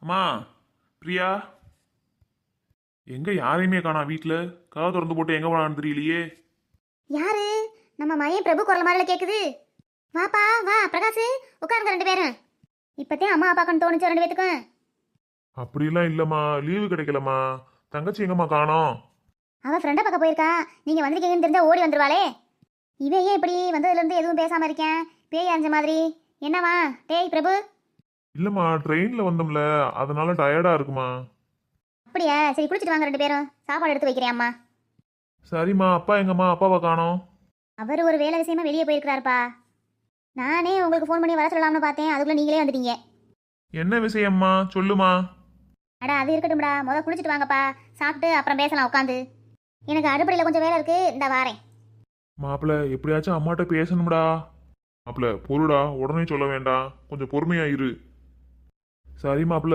அம்மா, பிரியா, எங்க யாரையுமே காணா வீட்டில். கதவை திறந்து போட்டு எங்க போனான்னு தெரியலையே. யாரு? நம்ம மயம் பிரபு குரல் மாதிரில கேக்குது. வாப்பா வா பிரகாஷ், உட்காருங்க ரெண்டு பேரும். இப்பத்தே அம்மா அப்பாக்கன்னு தோணுச்சு ரெண்டு பேத்துக்கும். அப்படிலாம் இல்லம்மா, லீவு கிடைக்கலம்மா. தங்கச்சி எங்கம்மா காணோம்? அவ ஃப்ரெண்டை பார்க்க போயிருக்கா. நீங்க வந்திருக்கீங்கன்னு தெரிஞ்சா ஓடி வந்துருவாளே. இவன் ஏன் இப்படி வந்ததுல இருந்து எதுவும் பேசாம இருக்கேன், பேய் அறிஞ்ச மாதிரி? என்னவா டேய் பிரபு? இல்லம்மா, ட்ரெயின்ல வந்தோம்ல, அதனால டயர்டா இருக்குமா. அப்படியா, சரி குளிச்சுட்டு வாங்க ரெண்டு பேரும், சாப்பாடு எடுத்து வைக்கிறேன் அம்மா. சரிம்மா, அப்பா எங்கம்மா? அப்பாவை காணோம். அவர் ஒரு வேலை விஷயமா வெளியே போயிருக்கிறாருப்பா. நானே உங்களுக்கு ஃபோன் பண்ணி வர சொல்லலாம்னு பார்த்தேன், அதுக்குள்ள நீங்களே வந்துட்டீங்க. என்ன விஷயம்மா, சொல்லுமா. அடா அது இருக்கட்டும்டா, முதல்ல குளிச்சுட்டு வாங்கப்பா, சாப்பிட்டு அப்புறம் பேசலாம் உட்காந்து. எனக்கு அடுப்படையில் கொஞ்சம் வேலை இருக்கு, இந்த வாரேன். மாப்பிள்ள, எப்படியாச்சும் அம்மாட்ட பேசணும்டா. மாப்பிள்ள பொருடா, உடனே சொல்ல வேண்டாம், கொஞ்சம் பொறுமையா இரு. சரி மாப்பிள்ள.